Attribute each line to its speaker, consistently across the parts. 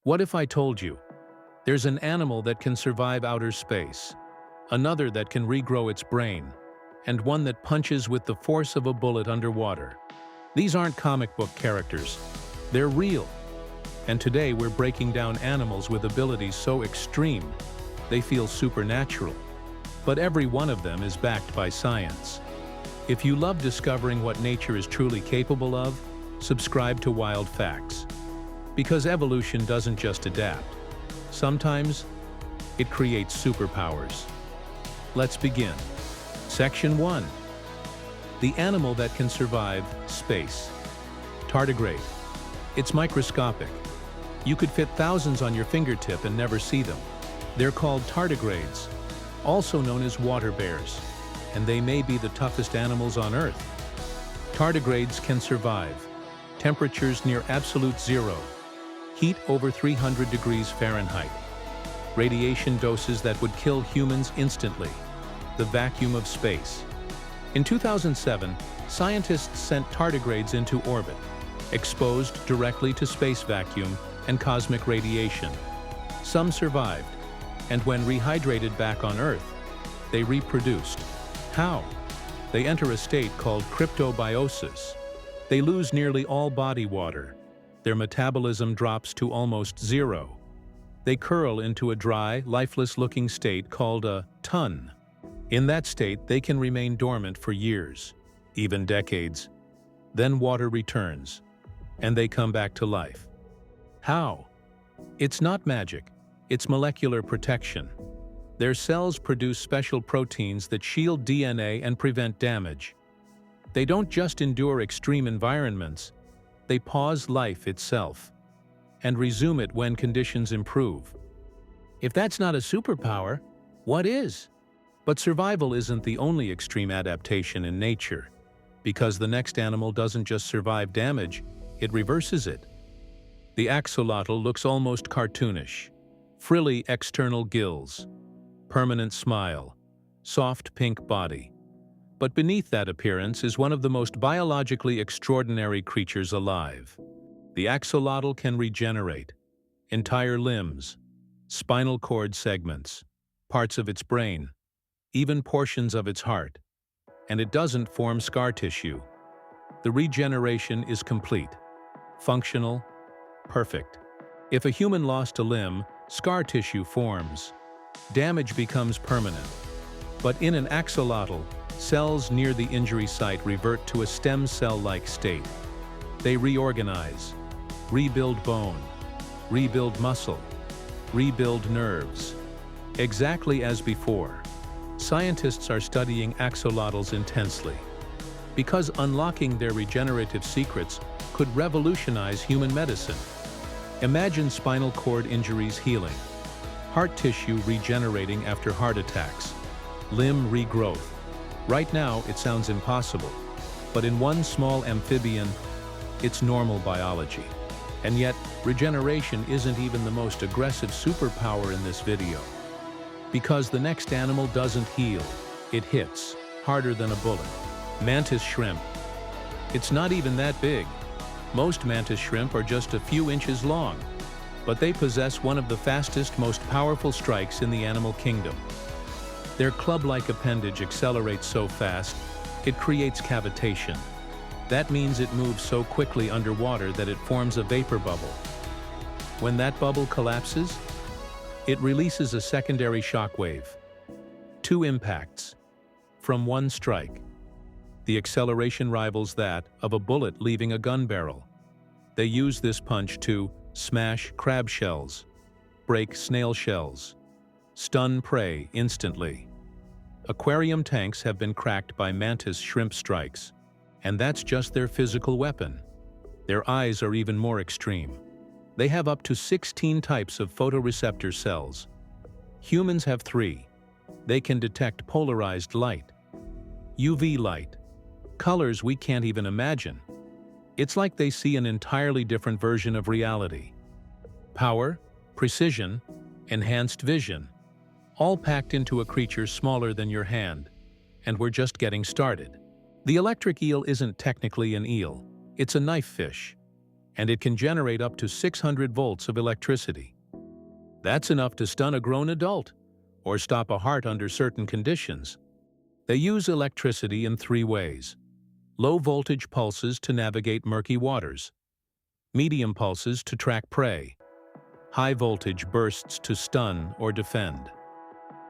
Speaker 1: What if I told you there's an animal that can survive outer space, another that can regrow its brain, and one that punches with the force of a bullet underwater? These aren't comic book characters. They're real. And today we're breaking down animals with abilities so extreme, they feel supernatural. But every one of them is backed by science. If you love discovering what nature is truly capable of, subscribe to Wild Facts. Because evolution doesn't just adapt. Sometimes, it creates superpowers. Let's begin. Section 1. The animal that can survive space. Tardigrade. It's microscopic. You could fit thousands on your fingertip and never see them. They're called tardigrades, also known as water bears, and they may be the toughest animals on Earth. Tardigrades can survive temperatures near absolute zero, heat over 300 degrees Fahrenheit, radiation doses that would kill humans instantly, the vacuum of space. In 2007, scientists sent tardigrades into orbit, exposed directly to space vacuum and cosmic radiation. Some survived, and when rehydrated back on Earth, they reproduced. How? They enter a state called cryptobiosis. They lose nearly all body water. Their metabolism drops to almost zero. They curl into a dry, lifeless-looking state called a ton. In that state, they can remain dormant for years, even decades. Then water returns, and they come back to life. How? It's not magic. It's molecular protection. Their cells produce special proteins that shield DNA and prevent damage. They don't just endure extreme environments, they pause life itself and resume it when conditions improve. If that's not a superpower, what is? But survival isn't the only extreme adaptation in nature, because the next animal doesn't just survive damage, it reverses it. The axolotl looks almost cartoonish. Frilly external gills, permanent smile, soft pink body. But beneath that appearance is one of the most biologically extraordinary creatures alive. The axolotl can regenerate entire limbs, spinal cord segments, parts of its brain, even portions of its heart. And it doesn't form scar tissue. The regeneration is complete, functional, perfect. If a human lost a limb, scar tissue forms. Damage becomes permanent. But in an axolotl, cells near the injury site revert to a stem cell-like state. They reorganize, rebuild bone, rebuild muscle, rebuild nerves. Exactly as before. Scientists are studying axolotls intensely, because unlocking their regenerative secrets could revolutionize human medicine. Imagine spinal cord injuries healing, heart tissue regenerating after heart attacks, limb regrowth. Right now, it sounds impossible, but in one small amphibian, it's normal biology. And yet, regeneration isn't even the most aggressive superpower in this video. Because the next animal doesn't heal, it hits, harder than a bullet. Mantis shrimp. It's not even that big. Most mantis shrimp are just a few inches long, but they possess one of the fastest, most powerful strikes in the animal kingdom. Their club-like appendage accelerates so fast, it creates cavitation. That means it moves so quickly underwater that it forms a vapor bubble. When that bubble collapses, it releases a secondary shock wave. 2 impacts from one strike. The acceleration rivals that of a bullet leaving a gun barrel. They use this punch to smash crab shells, break snail shells, stun prey instantly. Aquarium tanks have been cracked by mantis shrimp strikes, and that's just their physical weapon. Their eyes are even more extreme. They have up to 16 types of photoreceptor cells. Humans have 3. They can detect polarized light, UV light, colors we can't even imagine. It's like they see an entirely different version of reality. Power, precision, enhanced vision, all packed into a creature smaller than your hand. And we're just getting started. The electric eel isn't technically an eel, it's a knife fish. and it can generate up to 600 volts of electricity. That's enough to stun a grown adult or stop a heart under certain conditions. They use electricity in 3 ways: low-voltage pulses to navigate murky waters, medium pulses to track prey, high-voltage bursts to stun or defend.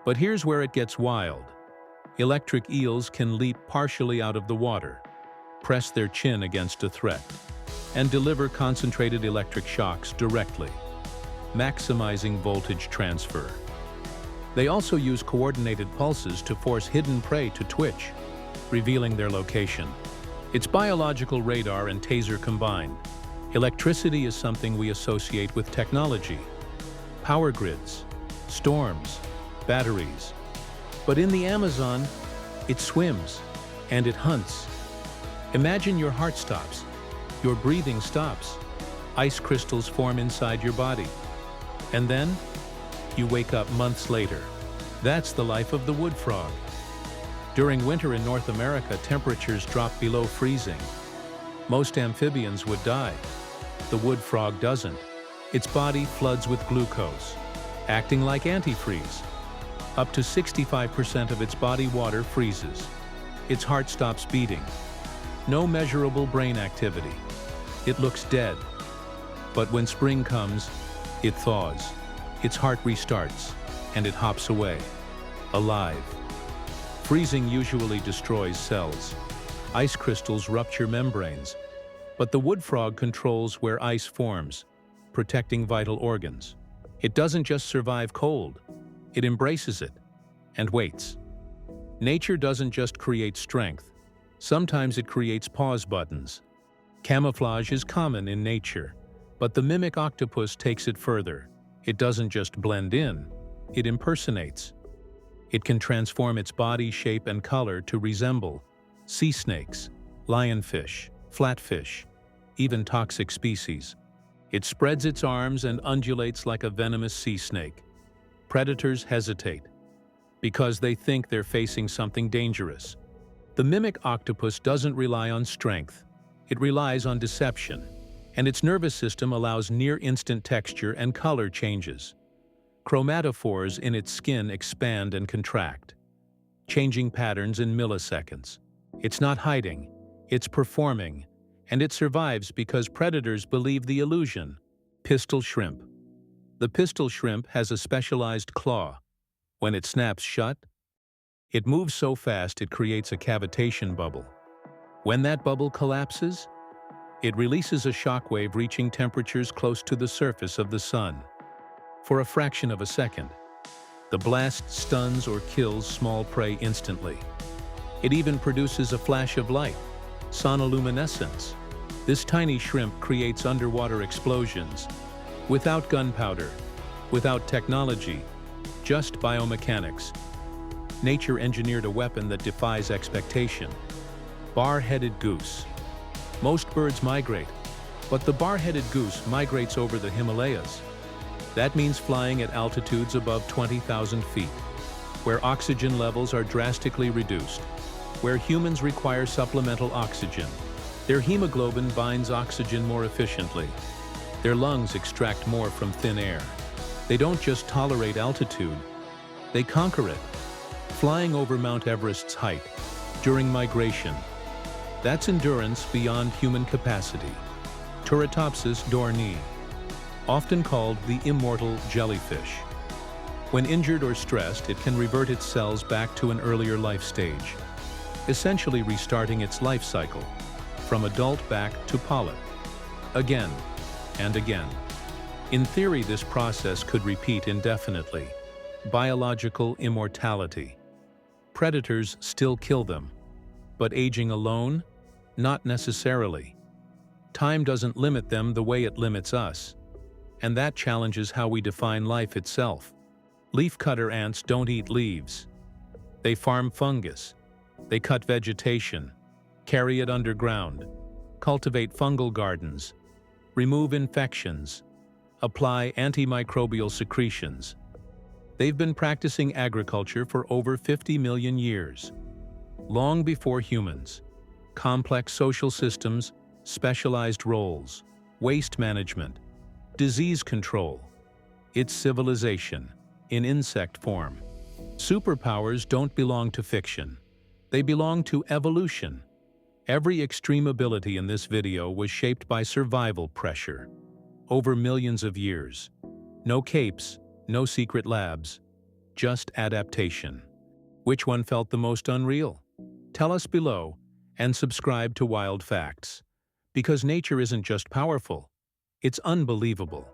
Speaker 1: But here's where it gets wild. Electric eels can leap partially out of the water, press their chin against a threat, and deliver concentrated electric shocks directly, maximizing voltage transfer. They also use coordinated pulses to force hidden prey to twitch, revealing their location. It's biological radar and taser combined. Electricity is something we associate with technology, power grids, storms, batteries. But in the Amazon, it swims and it hunts. Imagine your heart stops, your breathing stops, ice crystals form inside your body, and then you wake up months later. That's the life of the wood frog. During winter in North America, temperatures drop below freezing. Most amphibians would die. The wood frog doesn't. Its body floods with glucose, acting like antifreeze. Up to 65% of its body water freezes. Its heart stops beating. No measurable brain activity. It looks dead. But when spring comes, it thaws. Its heart restarts, and it hops away, alive. Freezing usually destroys cells. Ice crystals rupture membranes. But the wood frog controls where ice forms, protecting vital organs. It doesn't just survive cold. It embraces it and waits. Nature doesn't just create strength. Sometimes it creates pause buttons. Camouflage is common in nature, but the mimic octopus takes it further. It doesn't just blend in, it impersonates. It can transform its body shape and color to resemble sea snakes, lionfish, flatfish, even toxic species. It spreads its arms and undulates like a venomous sea snake. Predators hesitate because they think they're facing something dangerous. The mimic octopus doesn't rely on strength. It relies on deception, and its nervous system allows near-instant texture and color changes. Chromatophores in its skin expand and contract, changing patterns in milliseconds. It's not hiding, it's performing, and it survives because predators believe the illusion. Pistol shrimp. The pistol shrimp has a specialized claw. When it snaps shut, it moves so fast it creates a cavitation bubble. When that bubble collapses, it releases a shockwave reaching temperatures close to the surface of the sun. For a fraction of a second, the blast stuns or kills small prey instantly. It even produces a flash of light, sonoluminescence. This tiny shrimp creates underwater explosions, without gunpowder, without technology, just biomechanics. Nature engineered a weapon that defies expectation. Bar-headed goose. Most birds migrate, but the bar-headed goose migrates over the Himalayas. That means flying at altitudes above 20,000 feet, where oxygen levels are drastically reduced, where humans require supplemental oxygen. Their hemoglobin binds oxygen more efficiently. Their lungs extract more from thin air. They don't just tolerate altitude, they conquer it, flying over Mount Everest's height during migration. That's endurance beyond human capacity. Turritopsis dohrnii, often called the immortal jellyfish. When injured or stressed, it can revert its cells back to an earlier life stage, essentially restarting its life cycle, from adult back to polyp, again and again. In theory, this process could repeat indefinitely. Biological immortality. Predators still kill them, but aging alone? Not necessarily. Time doesn't limit them the way it limits us, and that challenges how we define life itself. Leafcutter ants don't eat leaves. They farm fungus. They cut vegetation, carry it underground, cultivate fungal gardens, remove infections, apply antimicrobial secretions. They've been practicing agriculture for over 50 million years, long before humans. Complex social systems, specialized roles, waste management, disease control. It's civilization, in insect form. Superpowers don't belong to fiction. They belong to evolution. Every extreme ability in this video was shaped by survival pressure. Over millions of years. No capes, no secret labs. Just adaptation. Which one felt the most unreal? Tell us below, and subscribe to Wild Facts. Because nature isn't just powerful, it's unbelievable.